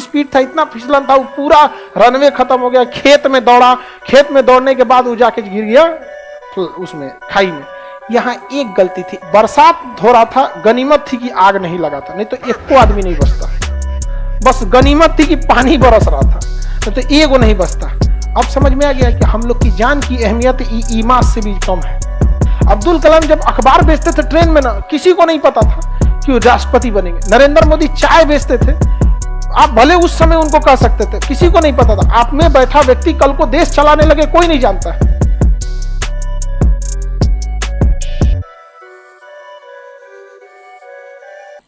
Speed था, इतना फिसलन था, वो पूरा रनवे खत्म हो गया। खेत में दौड़ा, खेत में दौड़ने के बाद वो जाके गिर गया उसमें खाई में। यहाँ एक गलती थी, बरसात हो रहा था, गनीमत थी कि आग नहीं लगा था, नहीं तो एक को आदमी नहीं बचता। बस गनीमत थी कि पानी बरस रहा था, नहीं तो एक वो नहीं बचता। अब समझ में आ गया कि हम लोग की जान की अहमियत ईमान से भी कम है। अब्दुल कलाम जब अखबार बेचते थे ट्रेन में ना, किसी को नहीं पता था कि वो राष्ट्रपति बनेंगे। नरेंद्र मोदी चाय बेचते थे, आप भले उस समय उनको कह सकते थे, किसी को नहीं पता था। आप में बैठा व्यक्ति कल को देश चलाने लगे, कोई नहीं जानता है।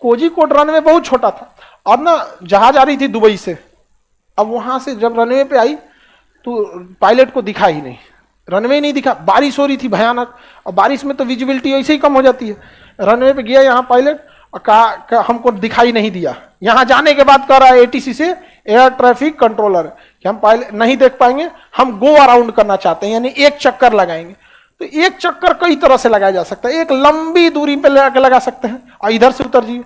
कोझिकोड रनवे बहुत छोटा था, अब ना जहाज आ रही थी दुबई से, अब वहां से जब रनवे पे आई तो पायलट को दिखा ही नहीं, रनवे नहीं दिखा, बारिश हो रही थी भयानक, और बारिश में तो विजिबिलिटी ऐसे ही कम हो जाती है। रनवे पे गया यहाँ पायलट और कहा हमको दिखाई नहीं दिया। यहाँ जाने के बाद कह रहा है एटीसी से, एयर ट्रैफिक कंट्रोलर, कि हम पायलट नहीं देख पाएंगे, हम गो अराउंड करना चाहते हैं, यानी एक चक्कर लगाएंगे। तो एक चक्कर कई तरह से लगाया जा सकता है, एक लंबी दूरी पे लगा सकते हैं और इधर से उतर जाइए।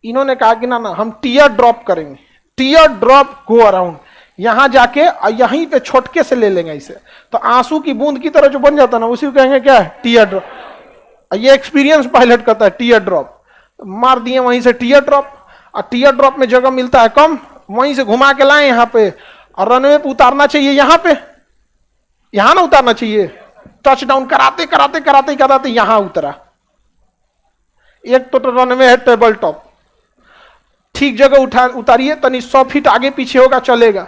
इन्होंने कहा कि ना हम टीयर ड्रॉप करेंगे, टीयर ड्रॉप गो अराउंड, यहां जाके यहीं पे छोटके से ले लेंगे इसे, तो आंसू की बूंद की तरह जो बन जाता है ना, उसी को कहेंगे क्या है, टीयर ड्रॉप। ये एक्सपीरियंस पायलट करता है, टीयर ड्रॉप मार दिए वहीं से टीयर ड्रॉप, और टीयर ड्रॉप में जगह मिलता है कम, वहीं से घुमा के लाए यहाँ पे, और रनवे पे उतारना चाहिए, यहाँ पे, यहां ना उतारना चाहिए, टच डाउन कराते कराते कराते कराते यहां उतरा। एक तो रनवे है टेबल टॉप, ठीक जगह उतारिए, तनी 100 फीट आगे पीछे होगा चलेगा,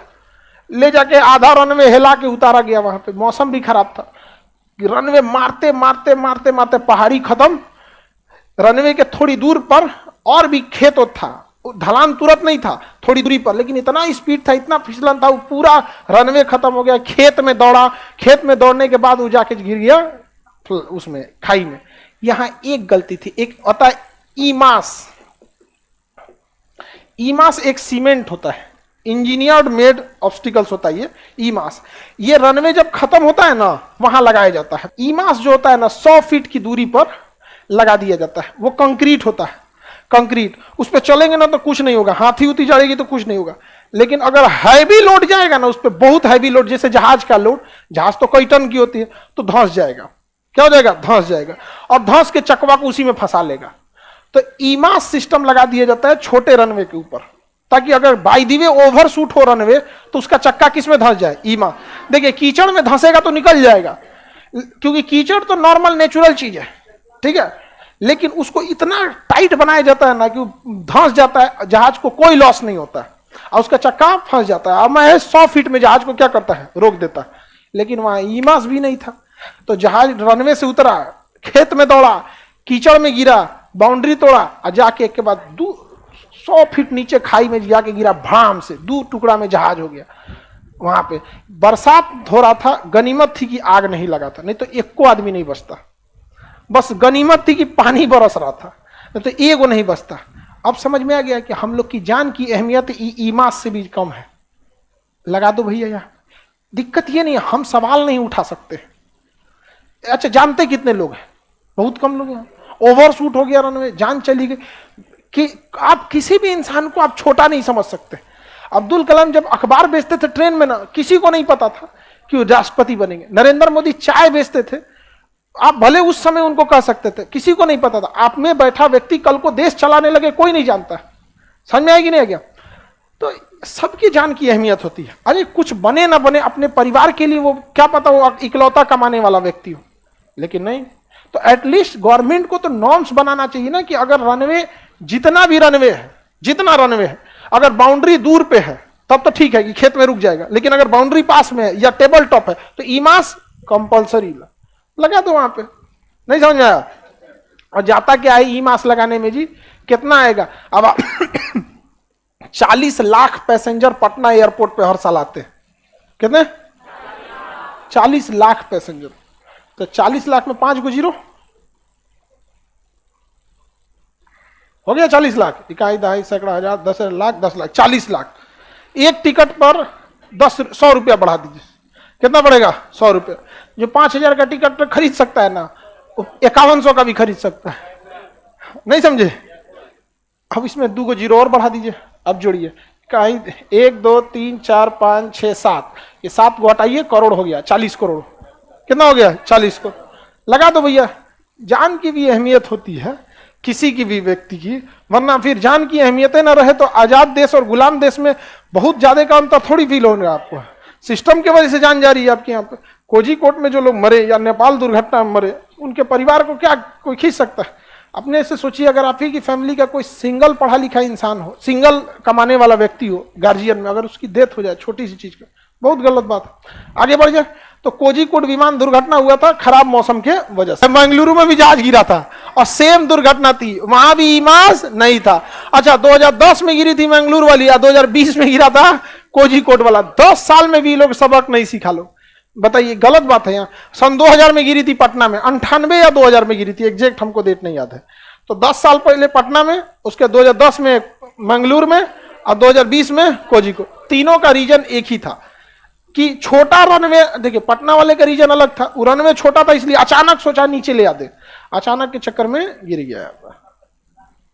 ले जाके आधा रनवे हिला के उतारा गया। वहां पे मौसम भी खराब था, रनवे मारते मारते मारते मारते पहाड़ी खत्म, रनवे के थोड़ी दूर पर और भी खेत था, ढलान तुरंत नहीं था, थोड़ी दूरी पर, लेकिन इतना स्पीड था, इतना फिसलन था, वो पूरा रनवे खत्म हो गया। खेत में दौड़ा, खेत में दौड़ने के बाद वो जाके गिर गया उसमें खाई में। यहाँ एक गलती थी, एक होता है ईमास, ईमास एक सीमेंट होता है, इंजीनियर्ड मेड ऑब्स्टिकल्स होता है ये ईमास। ये रनवे जब खत्म होता है ना, वहां लगाया जाता है। ईमास जो होता है ना, 100 फीट की दूरी पर लगा दिया जाता है। वो कंक्रीट होता है, कंक्रीट, उस पर चलेंगे ना तो कुछ नहीं होगा, हाथी उती चढ़ेगी तो कुछ नहीं होगा, लेकिन अगर हैवी लोड जाएगा ना, उस पर बहुत हैवी लोड, जैसे जहाज का लोड, जहाज तो कई टन की होती है, तो धंस जाएगा। क्या हो जाएगा? धंस जाएगा, और धंस के चकवा को उसी में फंसा लेगा। तो ईमास सिस्टम लगा दिया जाता है छोटे रनवे के ऊपर, ताकि अगर by the way over shoot हो रनवे तो उसका चक्का किस में धंस जाए? ईमा। देखिए कीचड़ में धंसेगा तो निकल जाएगा, क्योंकि कीचड़ तो नॉर्मल नेचुरल चीज है, ठीक है, लेकिन उसको इतना टाइट बनाया जाता है ना कि धंस जाता है, जहाज को कोई लॉस नहीं होता है, और उसका चक्का फंस जाता है। अब मैं 100 फीट में जहाज को क्या करता है? रोक देता है। लेकिन वहां ईमास भी नहीं था, तो जहाज रनवे से उतरा, खेत में दौड़ा, कीचड़ में गिरा, बाउंड्री तोड़ा, और जाके एक के बाद 100 फीट नीचे खाई में जाके गिरा, भाम से 2 टुकड़ा में जहाज हो गया। वहां पे बरसात हो रहा था, गनीमत थी कि आग नहीं लगा था, नहीं तो एक को आदमी नहीं बचता। बस गनीमत थी कि पानी बरस रहा था, नहीं तो एक वो नहीं बचता। अब समझ में आ गया कि हम लोग की जान की अहमियत ईमान से भी कम है। लगा दो भैया, यहाँ दिक्कत ये नहीं है, हम सवाल नहीं उठा सकते। अच्छा, जानते कितने लोग हैं? बहुत कम लोग हैं। ओवर शूट हो गया रनवे, जान चली गई। कि आप किसी भी इंसान को आप छोटा नहीं समझ सकते। अब्दुल कलाम जब अखबार बेचते थे ट्रेन में ना, किसी को नहीं पता था कि वो राष्ट्रपति बनेंगे। नरेंद्र मोदी चाय बेचते थे, आप भले उस समय उनको कह सकते थे, किसी को नहीं पता था। आप में बैठा व्यक्ति कल को देश चलाने लगे, कोई नहीं जानता। समझ में आएगी नहीं आ गया? तो सबकी जान की अहमियत होती है। अरे कुछ बने ना बने, अपने परिवार के लिए वो क्या पता वो इकलौता कमाने वाला व्यक्ति हो, लेकिन नहीं। तो एटलीस्ट गवर्नमेंट को तो नॉर्म्स बनाना चाहिए ना, कि अगर रनवे, जितना भी रनवे है, जितना रनवे है, अगर बाउंड्री दूर पे है तब तो ठीक है कि खेत में रुक जाएगा, लेकिन अगर बाउंड्री पास में है या टेबल टॉप है तो ईमास कंपल्सरी लगा दो वहां पे। नहीं समझ में आया? और जाता क्या है ईमास लगाने में जी? कितना आएगा? अब 40 लाख पैसेंजर पटना एयरपोर्ट पे हर साल आते हैं। कितने? 40 लाख पैसेंजर। तो 40 लाख में 5 को जीरो हो गया। 40 लाख, इकाई दहाई सैकड़ा हजार 10 लाख 10 लाख 40 लाख। एक टिकट पर 100 रुपया बढ़ा दीजिए, कितना पड़ेगा? 100 रुपया। जो 5000 का टिकट खरीद सकता है ना, 5100 का भी खरीद सकता है। नहीं समझे? अब इसमें 2 को जीरो और बढ़ा दीजिए, अब जोड़िए कहीं 1 2 3 4 5 6 7, ये 7 को हटाइए, करोड़ हो गया, 40 करोड़। कितना हो गया? 40 करोड़। लगा दो भैया। जान की भी अहमियत होती है किसी की भी व्यक्ति की, वरना फिर जान की अहमियतें ना रहे तो आजाद देश और गुलाम देश में बहुत ज्यादा का अंतर थोड़ी फील होगा आपको। सिस्टम की वजह से जान जा रही है आपके यहाँ पे। कोझिकोड में जो लोग मरे या नेपाल दुर्घटना में मरे, उनके परिवार को क्या कोई खींच सकता है? अपने से सोचिए, अगर आप ही की फैमिली का कोई सिंगल पढ़ा लिखा इंसान हो, सिंगल कमाने वाला व्यक्ति हो गार्जियन में, अगर उसकी डेथ हो जाए छोटी सी चीज का, बहुत गलत बात है। आगे बढ़ जाए तो कोझिकोड विमान दुर्घटना हुआ था खराब मौसम के वजह से। बेंगलुरु में भी जहाज गिरा था और सेम दुर्घटना थी, वहां भी ईमास नहीं था। अच्छा, 2010 में गिरी थी बेंगलुरु वाली, या 2020 में गिरा था कोझिकोड वाला। 10 साल में भी लोग सबक नहीं सीखा। लोग बताइए, गलत बात है। यहाँ सन 2000 में गिरी थी पटना में, 98 या 2000 में गिरी थी, एग्जैक्ट हमको डेट नहीं याद है। तो 10 साल पहले पटना में, उसके 2010 में मंगलूर में, और 2020 में कोझिकोड। तीनों का रीजन एक ही था कि छोटा रनवे। देखिए, पटना वाले का रीजन अलग था, वो रनवे छोटा था, इसलिए अचानक सोचा नीचे ले आते, अचानक के चक्कर में गिर गया।